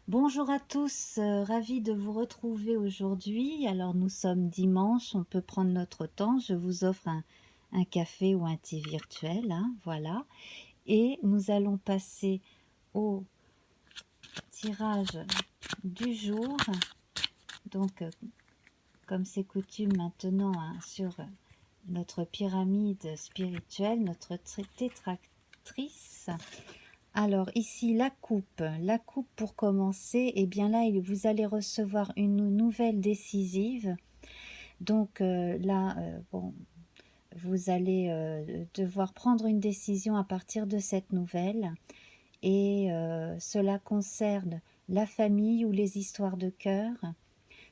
Bonjour à tous, ravie de vous retrouver aujourd'hui. Alors nous sommes dimanche, on peut prendre notre temps. Je vous offre un café ou un thé virtuel, hein, voilà. Et nous allons passer au tirage du jour. Donc, comme c'est coutume maintenant, hein, sur notre pyramide spirituelle, notre tétractrice. Alors ici la coupe pour commencer, et bien là vous allez recevoir une nouvelle décisive. Donc là, bon, vous allez devoir prendre une décision à partir de cette nouvelle, et cela concerne la famille ou les histoires de cœur.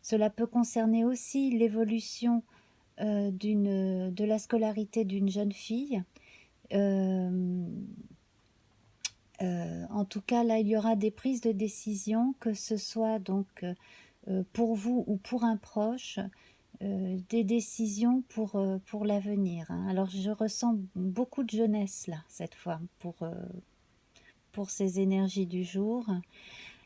Cela peut concerner aussi l'évolution de la scolarité d'une jeune fille. En tout cas, là, il y aura des prises de décision, que ce soit donc pour vous ou pour un proche, des décisions pour l'avenir, hein. Alors, je ressens beaucoup de jeunesse là, cette fois, pour ces énergies du jour.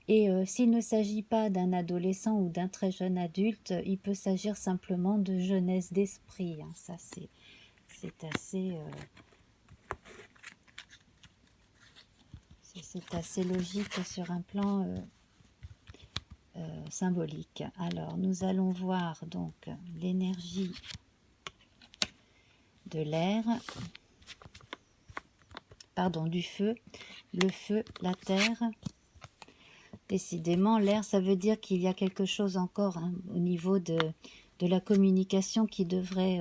Et s'il ne s'agit pas d'un adolescent ou d'un très jeune adulte, il peut s'agir simplement de jeunesse d'esprit, hein. Ça, c'est assez... c'est assez logique sur un plan symbolique. Alors, nous allons voir donc l'énergie de l'air, pardon, du feu, le feu, la terre. Décidément, l'air, ça veut dire qu'il y a quelque chose encore, hein, au niveau de la communication qui devrait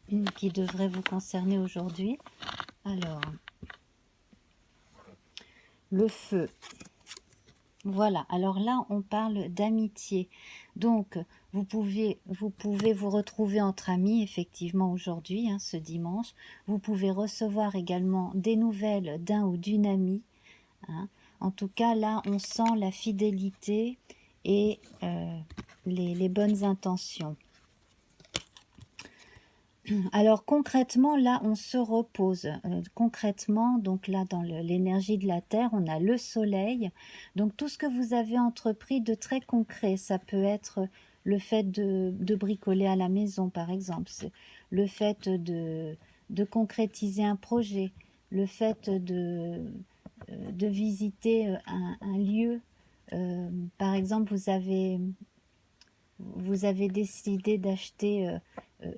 vous concerner aujourd'hui. Alors, le feu. Voilà, alors là, on parle d'amitié. Donc, vous pouvez vous retrouver entre amis, effectivement, aujourd'hui, hein, ce dimanche. Vous pouvez recevoir également des nouvelles d'un ou d'une amie, hein. En tout cas, là, on sent la fidélité et les bonnes intentions. Alors concrètement, là, on se repose. Concrètement, donc là, dans l'énergie de la Terre, on a le Soleil. Donc tout ce que vous avez entrepris de très concret, ça peut être le fait de bricoler à la maison, par exemple, le fait de concrétiser un projet, le fait de visiter un lieu. Par exemple, vous avez décidé d'acheter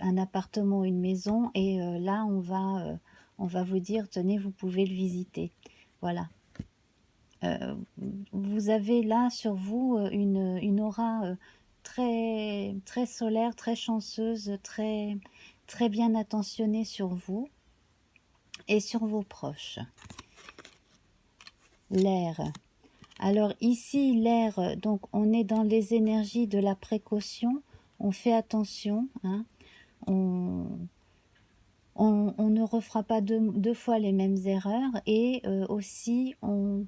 un appartement ou une maison, et là on va vous dire tenez, vous pouvez le visiter. Voilà. Vous avez là sur vous une aura très, très solaire, très chanceuse, très, très bien attentionnée sur vous et sur vos proches. L'air. Alors ici, l'air, donc on est dans les énergies de la précaution, on fait attention, hein. On ne refera pas deux fois les mêmes erreurs, et aussi on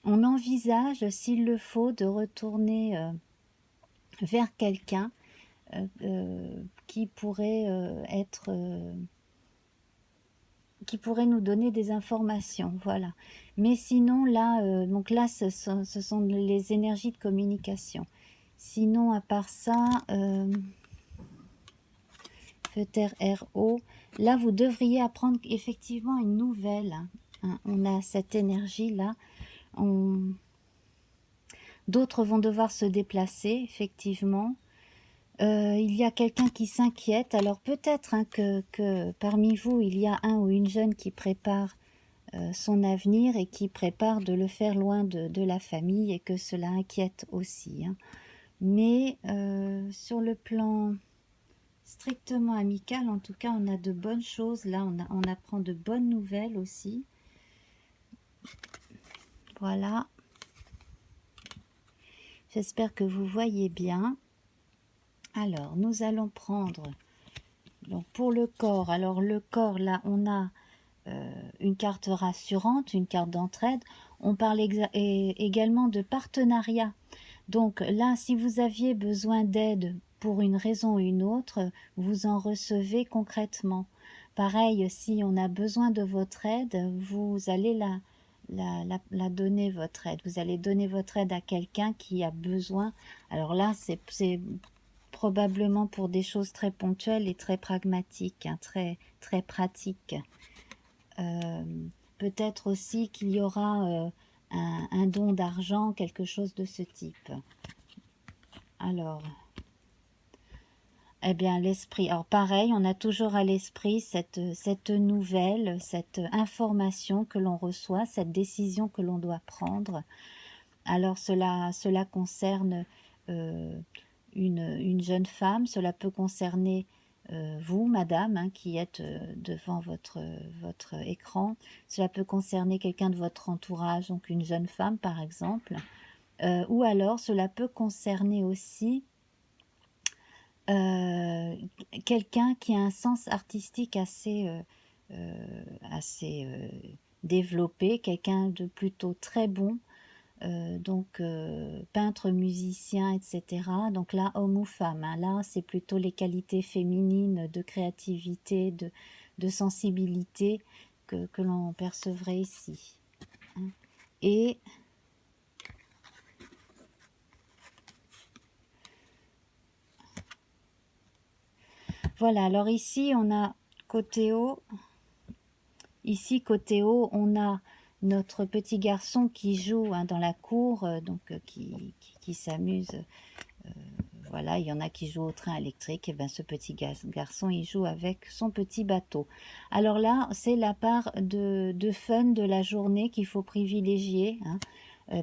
envisage, s'il le faut, de retourner vers quelqu'un qui pourrait qui pourrait nous donner des informations, voilà. Mais sinon, là, donc là, ce sont les énergies de communication. Sinon, à part ça, feu, terre, air, eau, là, vous devriez apprendre effectivement une nouvelle, hein. On a cette énergie-là. D'autres vont devoir se déplacer, effectivement. Il y a quelqu'un qui s'inquiète. Alors peut-être, hein, que parmi vous, il y a un ou une jeune qui prépare son avenir et qui prépare de le faire loin de la famille, et que cela inquiète aussi, hein. Mais sur le plan strictement amical, en tout cas, on a de bonnes choses. Là, on apprend de bonnes nouvelles aussi. Voilà. J'espère que vous voyez bien. Alors, nous allons prendre, donc pour le corps, alors le corps, là, on a une carte rassurante, une carte d'entraide. On parle également de partenariat. Donc là, si vous aviez besoin d'aide pour une raison ou une autre, vous en recevez concrètement. Pareil, si on a besoin de votre aide, vous allez la donner votre aide. Vous allez donner votre aide à quelqu'un qui a besoin. Alors là, c'est probablement pour des choses très ponctuelles et très pragmatiques, hein, très pratiques. Peut-être aussi qu'il y aura un don d'argent, quelque chose de ce type. Alors, eh bien, l'esprit. Alors, pareil, on a toujours à l'esprit cette nouvelle, cette information que l'on reçoit, cette décision que l'on doit prendre. Alors, cela concerne une jeune femme, cela peut concerner vous, madame, hein, qui êtes devant votre écran. Cela peut concerner quelqu'un de votre entourage, donc une jeune femme, par exemple. Ou alors, cela peut concerner aussi quelqu'un qui a un sens artistique assez développé, quelqu'un de plutôt très bon, donc peintre, musicien, etc. Donc là, homme ou femme, hein, là c'est plutôt les qualités féminines de créativité, de sensibilité que l'on percevrait ici. Hein. Et voilà, alors ici on a côté haut. Ici, côté haut, on a notre petit garçon qui joue hein, dans la cour, qui s'amuse. Voilà, il y en a qui jouent au train électrique. Et bien, ce petit garçon, il joue avec son petit bateau. Alors là, c'est la part de fun de la journée qu'il faut privilégier. Hein,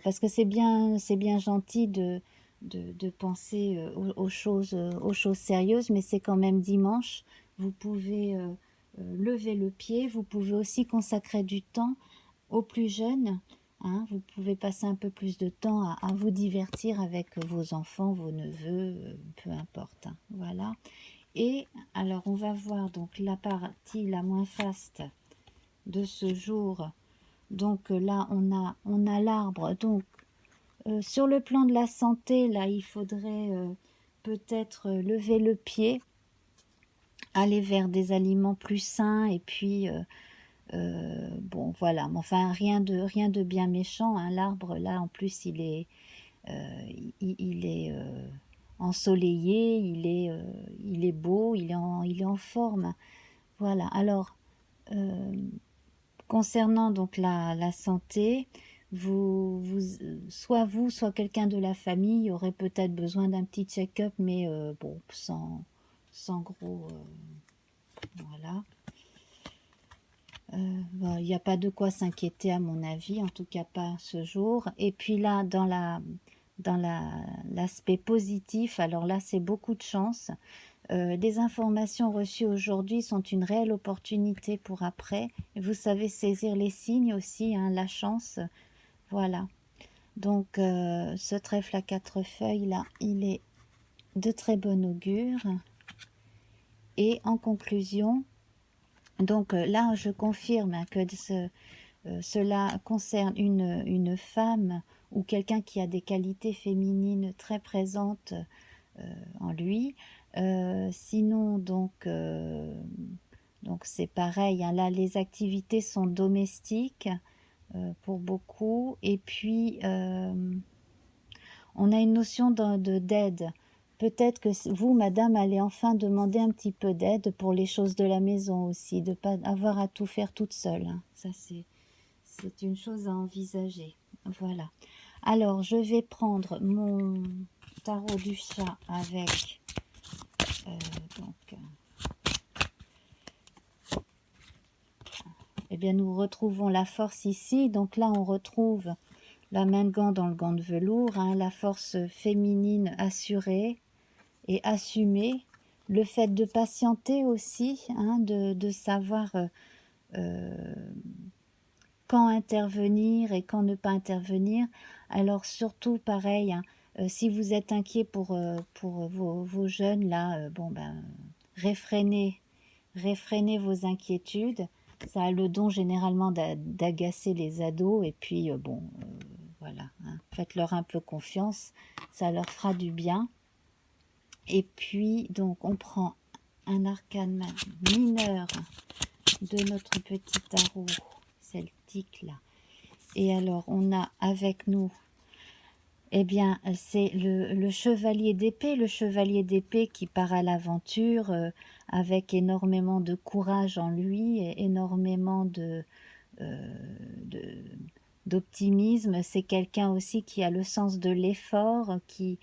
parce que c'est bien gentil de penser aux choses sérieuses, mais c'est quand même dimanche. Vous pouvez lever le pied, vous pouvez aussi consacrer du temps aux plus jeunes. Hein, vous pouvez passer un peu plus de temps à vous divertir avec vos enfants, vos neveux, peu importe. Hein, voilà. Et alors on va voir donc la partie la moins faste de ce jour. Donc là on a l'arbre. Donc sur le plan de la santé, là il faudrait peut-être lever le pied, aller vers des aliments plus sains et puis bon voilà, mais enfin rien de bien méchant. Hein. L'arbre là en plus il est ensoleillé, il est beau, il est en forme. Voilà. Alors concernant donc la santé, soit vous, soit quelqu'un de la famille aurait peut-être besoin d'un petit check-up, mais bon, sans gros, voilà. Il n'y a pas de quoi s'inquiéter à mon avis, en tout cas pas ce jour. Et puis là, dans l'aspect positif, alors là c'est beaucoup de chance. Des informations reçues aujourd'hui sont une réelle opportunité pour après. Vous savez saisir les signes aussi, hein, la chance, voilà. Donc ce trèfle à 4 feuilles là, il est de très bon augure. Et en conclusion, donc là je confirme hein, que cela concerne une femme ou quelqu'un qui a des qualités féminines très présentes en lui. Sinon, donc c'est pareil, hein, là les activités sont domestiques pour beaucoup. Et puis, on a une notion d'aide. Peut-être que vous, madame, allez enfin demander un petit peu d'aide pour les choses de la maison aussi, de ne pas avoir à tout faire toute seule. Hein. Ça, c'est une chose à envisager. Voilà. Alors, je vais prendre mon tarot du chat avec eh bien, nous retrouvons la force ici. Donc là, on retrouve la main de gant dans le gant de velours, hein, la force féminine assurée et assumée. Le fait de patienter aussi, hein, de savoir quand intervenir et quand ne pas intervenir. Alors surtout pareil, hein, si vous êtes inquiet pour vos jeunes là, bon ben réfrénez vos inquiétudes. Ça a le don généralement d'agacer les ados et puis bon voilà, hein, faites-leur un peu confiance, ça leur fera du bien. Et puis donc on prend un arcane mineur de notre petit tarot celtique là. Et alors, on a avec nous, eh bien, c'est le chevalier d'épée. Le chevalier d'épée qui part à l'aventure avec énormément de courage en lui et énormément euh, de- d'optimisme. C'est quelqu'un aussi qui a le sens de l'effort, qui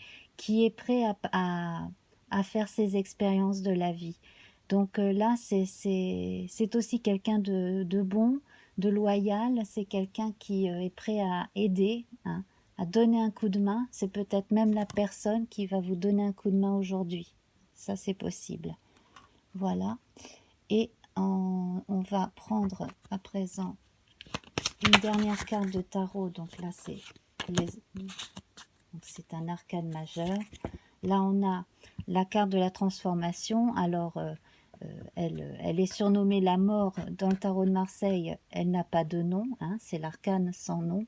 est prêt à faire ses expériences de la vie. Donc là, c'est aussi quelqu'un de bon, de loyal. C'est quelqu'un qui est prêt à aider, hein, à donner un coup de main. C'est peut-être même la personne qui va vous donner un coup de main aujourd'hui. Ça, c'est possible. Voilà. Et on va prendre à présent une dernière carte de tarot. Donc là, c'est un arcane majeur. Là, on a la carte de la transformation. Alors, elle est surnommée la mort dans le tarot de Marseille. Elle n'a pas de nom, hein, c'est l'arcane sans nom.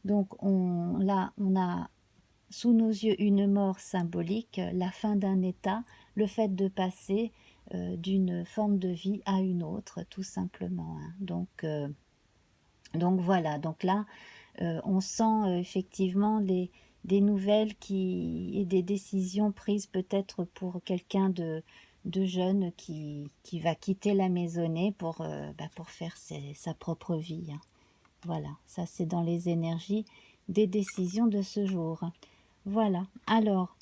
Donc, là, on a sous nos yeux une mort symbolique, la fin d'un état, le fait de passer d'une forme de vie à une autre, tout simplement. Hein. Donc voilà, donc là, on sent effectivement des nouvelles et des décisions prises peut-être pour quelqu'un de jeune qui va quitter la maisonnée pour faire sa propre vie. Hein. Voilà, ça c'est dans les énergies des décisions de ce jour. Voilà, alors,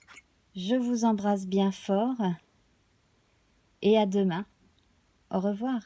je vous embrasse bien fort et à demain. Au revoir.